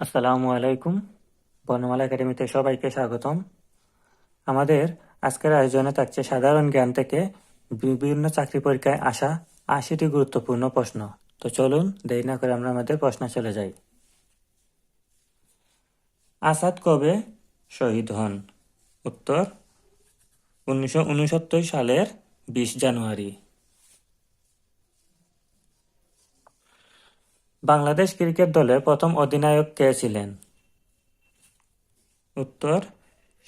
আসসালামু আলাইকুম। বর্ণমালা একাডেমিতে সবাইকে স্বাগতম। আমাদের আজকের আয়োজনে থাকছে সাধারণ জ্ঞান থেকে বিভিন্ন চাকরি পরীক্ষায় আসা ৮০টি গুরুত্বপূর্ণ প্রশ্ন। তো চলুন দেরি না করে আমরা আমাদের প্রশ্নে চলে যাই। আসাদ কবে শহীদ হন? উত্তর ১৯৬৯ সালের ২০ জানুয়ারি। বাংলাদেশ ক্রিকেট দলের প্রথম অধিনায়ক কে ছিলেন? উত্তর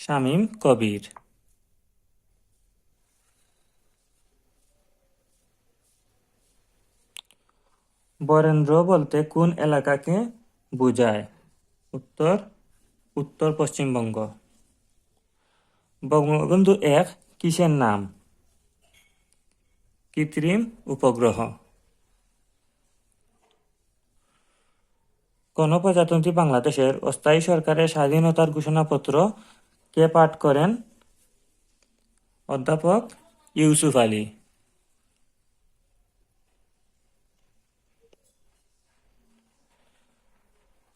শামীম কবির। বরেন্দ্র বলতে কোন এলাকাকে বোঝায়? উত্তর উত্তর পশ্চিমবঙ্গ। বঙ্গবন্ধু ১ কিসের নাম? কৃত্রিম উপগ্রহ। গণপ্রজাতন্ত্রী বাংলাদেশের অস্থায়ী সরকারের স্বাধীনতার ঘোষণাপত্র কে পাঠ করেন? অধ্যাপক ইউসুফ আলী।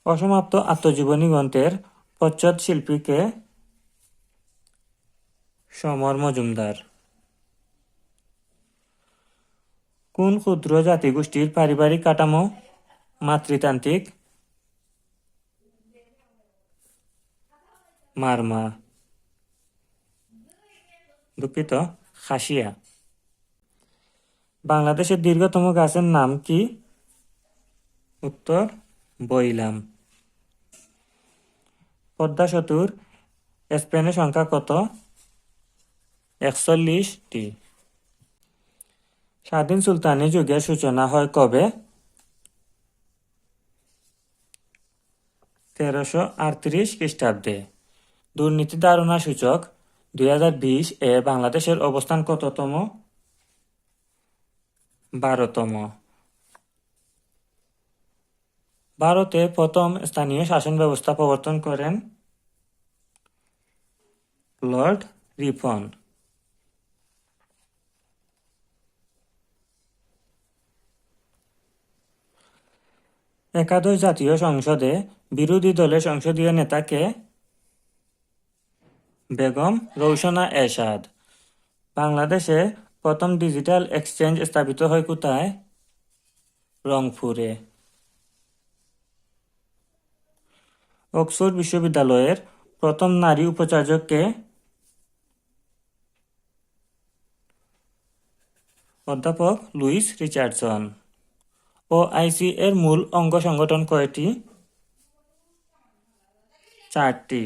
অসমাপ্ত আত্মজীবনী গ্রন্থের প্রচ্ছদ শিল্পী কে? সমর মজুমদার। কোন ক্ষুদ্র জাতিগোষ্ঠীর পারিবারিক কাঠামো মাতৃতান্ত্রিক? মারমা। দুঃখিত, খাসিয়া। বাংলাদেশের দীর্ঘতম গাছের নাম কি? উত্তর বইলাম। পদ্মা সেতুর স্প্যানের সংখ্যা কত? ৪১টি। স্বাধীন সুলতানি যুগের সূচনা হয় কবে? ১৩৩৮ খ্রিস্টাব্দে। দুর্নীতি ধারণা সূচক ২০২০ এ বাংলাদেশের অবস্থান কততম? ১২তম। ভারতে প্রথম স্থানীয় শাসন ব্যবস্থা প্রবর্তন করেন লর্ড রিপন। একাদশ জাতীয় সংসদে বিরোধী দলের সংসদীয় নেতা কে? বেগম রওশনা এরশাদ। বাংলাদেশে প্রথম ডিজিটাল এক্সচেঞ্জ স্থাপিত হয় কোথায়? রংপুরে। অক্সফোর্ড বিশ্ববিদ্যালয়ের প্রথম নারী উপাচার্য কে? অধ্যাপক লুইস রিচার্ডসন। ওআইসি এর মূল অঙ্গ সংগঠন কয়টি? ৪টি।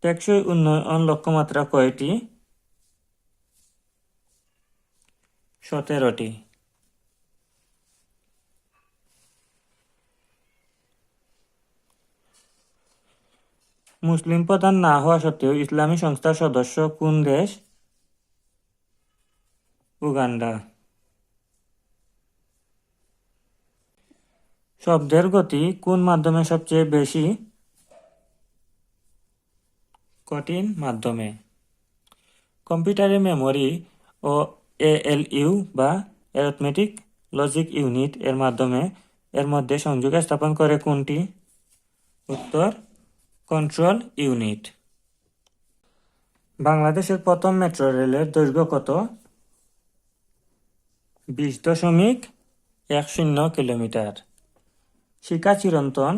টেকসই উন্নয়ন লক্ষ্যমাত্রা কয়টি? ১৭টি। মুসলিম প্রধান না হওয়া সত্ত্বেও ইসলামী সংস্থার সদস্য কোন দেশ? উগান্ডা। শব্দের গতি কোন মাধ্যমে সবচেয়ে বেশি? কঠিন মাধ্যমে। কম্পিউটারের মেমরি ও এএলইউ বা অ্যারিথমেটিক লজিক ইউনিট এর মধ্যে সংযোগ স্থাপন করে কোনটি? উত্তর কন্ট্রোল ইউনিট। বাংলাদেশের প্রথম মেট্রো রেলের দৈর্ঘ্য কত? ২০.১০ কিলোমিটার। শিখা চিরন্তন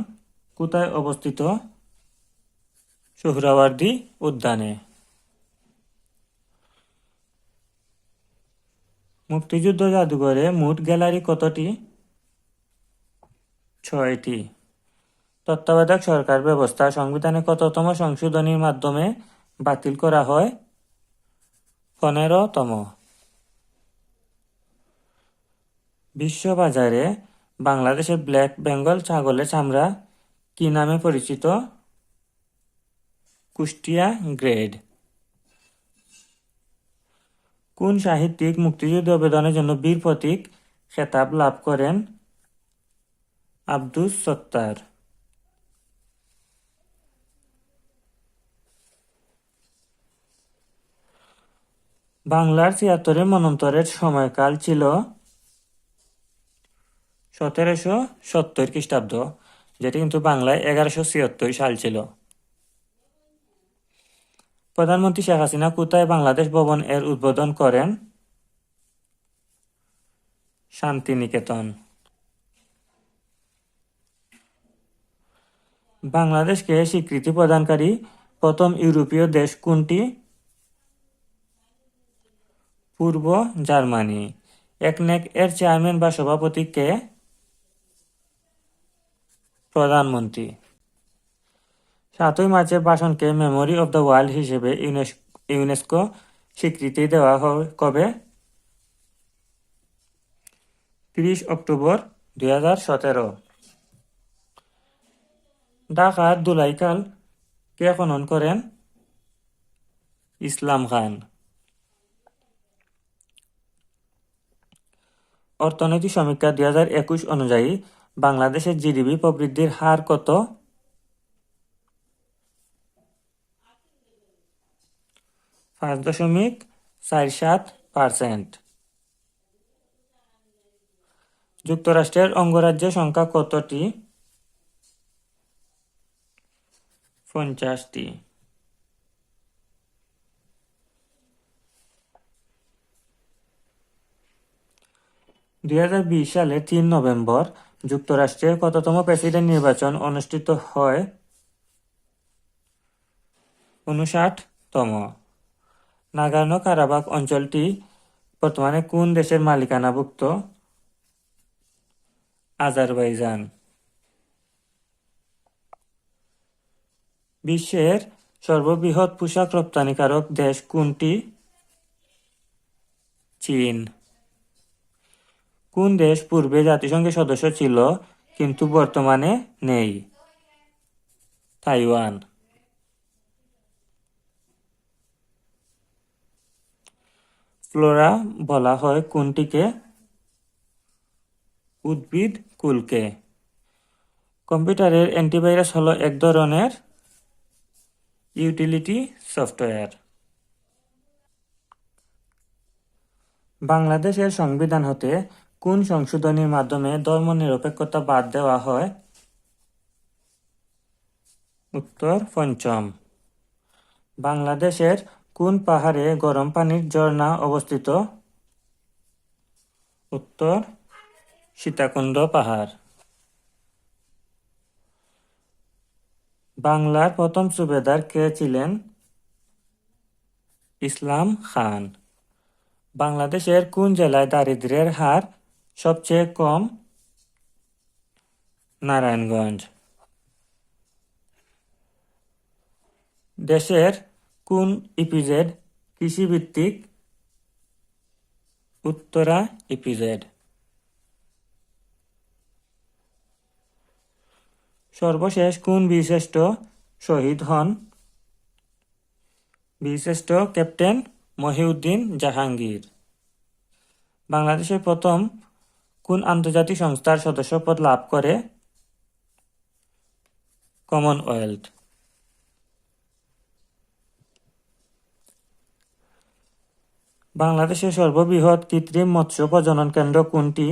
কোথায় অবস্থিত? সোহরাওয়ার্দী উদ্যানে। মুক্তিযুদ্ধ জাদুঘরে মোট গ্যালারি কতটি? ৬টি। তত্ত্বাবধায়ক সরকার ব্যবস্থা সংবিধানে কততম সংশোধনীর মাধ্যমে বাতিল করা হয়? ১৫তম। বিশ্ববাজারে বাংলাদেশের ব্ল্যাক বেঙ্গল ছাগলের চামড়া কি নামে পরিচিত? কুষ্টিয়া গ্রেড। কোন সাহিত্যিক মুক্তিযুদ্ধ অবদানের জন্য বীর প্রতীক খেতাব লাভ করেন? আব্দুস সত্তার। বাংলার ৭৬ মন্বন্তরের সময়কাল ছিল 1770 খ্রিস্টাব্দ, যেটি কিন্তু বাংলায় 1176 সাল ছিল। প্রধানমন্ত্রী শেখ হাসিনা কোথায় বাংলাদেশ ভবন এর উদ্বোধন করেন? শান্তিনিকেতন। বাংলাদেশকে স্বীকৃতি প্রদানকারী প্রথম ইউরোপীয় দেশ কোনটি? পূর্ব জার্মানি। একনেক এর চেয়ারম্যান বা সভাপতি কে? প্রধানমন্ত্রী। 7 মার্চের ভাষণকে মেমোরি অব দ্য ওয়ার্ল্ড হিসেবে ইউনেস্কো স্বীকৃতি দেওয়া হয় কবে? 30 অক্টোবর 2017। ঢাকার ধুলাইখাল কে খনন করেন? ইসলাম খান। অর্থনৈতিক সমীক্ষা 2021 অনুযায়ী বাংলাদেশের জিডিপি প্রবৃদ্ধির হার কত? 5.47%। যুক্তরাষ্ট্রের অঙ্গরাজ্যের সংখ্যা কতটি? 50টি। 2020 সালের 3 নভেম্বর যুক্তরাষ্ট্রের কততম প্রেসিডেন্ট নির্বাচন অনুষ্ঠিত হয়? 59তম। নাগোর্নো কারাবাখ অঞ্চলটি বর্তমানে কোন দেশের মালিকানাভুক্ত? আজারবাইজান। বিশ্বের সর্ববৃহৎ পোশাক রপ্তানিকারক দেশ কোনটি? চীন। কোন দেশ পূর্বে জাতিসংঘের সদস্য ছিল কিন্তু বর্তমানে নেই? তাইওয়ান। ফ্লোরা বলা হয় কোনটিকে? উদ্ভিদ কুলকে। কম্পিউটারের অ্যান্টিভাইরাস হলো এক ধরনের ইউটিলিটি সফটওয়্যার। বাংলাদেশের সংবিধান হতে কোন সংশোধনীর মাধ্যমে ধর্মনিরপেক্ষতা বাদ দেওয়া হয়? উত্তর পঞ্চম। বাংলাদেশের কোন পাহাড়ে গরম পানির ঝর্ণা অবস্থিত? উত্তর সীতাকুণ্ড পাহাড়। বাংলার প্রথম সুবেদার কে ছিলেন? ইসলাম খান। বাংলাদেশের কোন জেলায় দারিদ্র্যের হার সবচেয়ে কম? নারায়ণগঞ্জ। দেশের কোন ইপিজেড কৃষিভিত্তিক? উত্তরা ইপিজেড। সর্বশেষ কোন বীরশ্রেষ্ঠ শহীদ হন? বীরশ্রেষ্ঠ ক্যাপ্টেন মহিউদ্দিন জাহাঙ্গীর। বাংলাদেশের প্রথম কোন আন্তর্জাতিক সংস্থার সদস্যপদ লাভ করে? কমনওয়েলথ। বাংলাদেশের সর্ববৃহৎ কৃত্রিম মৎস্য প্রজনন কেন্দ্র কোনটি?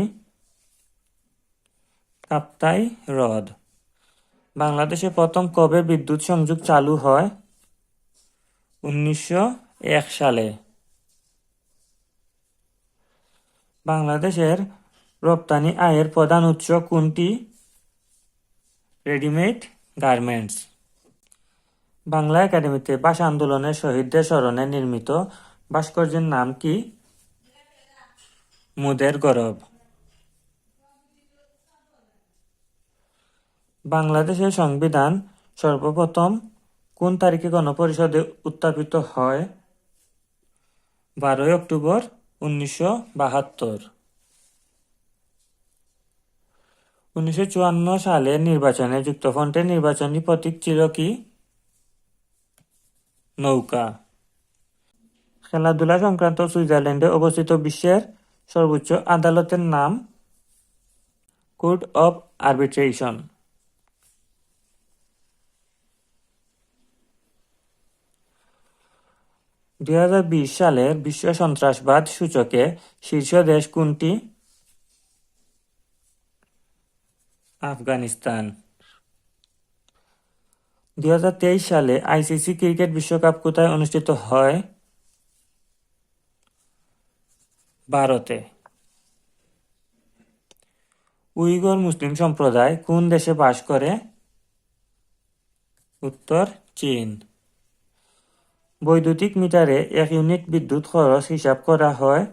কাপ্তাই হ্রদ। বাংলাদেশে প্রথম কবে বিদ্যুৎ সংযোগ চালু হয়? 1901 সালে। বাংলাদেশের রপ্তানি আয়ের প্রধান উৎস কোনটি? Readymade garments. বাংলা একাডেমিতে ভাষা আন্দোলনের শহীদদের স্মরণে নির্মিত ভাস্কর্যের নাম কি? মুদের গরব। বাংলাদেশের সংবিধান সর্বপ্রথম কোন তারিখে গণপরিষদে উত্থাপিত হয়? 12 অক্টোবর 1972। 1954 সালের নির্বাচনে যুক্তফ্রন্টের নির্বাচনী প্রতীক ছিল কি? নৌকা। খেলাধুলা সংক্রান্ত সুইজারল্যান্ডে অবস্থিত বিশ্বের সর্বোচ্চ আদালতের নাম? Court of arbitration. 2020 সালের বিশ্ব সন্ত্রাসবাদ সূচকে শীর্ষ দেশ কোনটি? আফগানিস্তান। 2023 সালে আইসিসি ক্রিকেট বিশ্বকাপ কোথায় অনুষ্ঠিত হয়? ভারতে। উইগর মুসলিম সম্প্রদায় কোন দেশে বাস করে? উত্তর চীন। বৈদ্যুতিক মিটারে 1 ইউনিট বিদ্যুৎ খরচ হিসাব করা হয়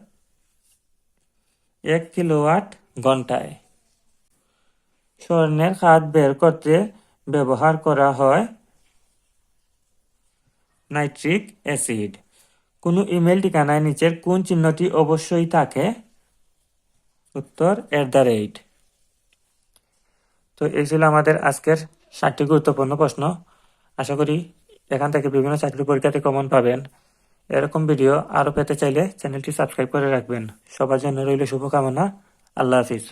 1 কিলোওয়াট ঘন্টায়। স্বর্ণের খাদ বের করতে ব্যবহার করা হয় নাইট্রিক অ্যাসিড। কোনো ইমেল ঠিকানায় নিচের কোন চিহ্নটি অবশ্যই থাকে? উত্তর @ তো এই ছিল আমাদের আজকের 7টি গুরুত্বপূর্ণ প্রশ্ন। আশা করি এখান থেকে বিভিন্ন চাকরি পরীক্ষাতে কমন পাবেন। এরকম ভিডিও আরও পেতে চাইলে চ্যানেলটি সাবস্ক্রাইব করে রাখবেন। সবার জন্য রইল শুভকামনা। আল্লাহ হাফিজ।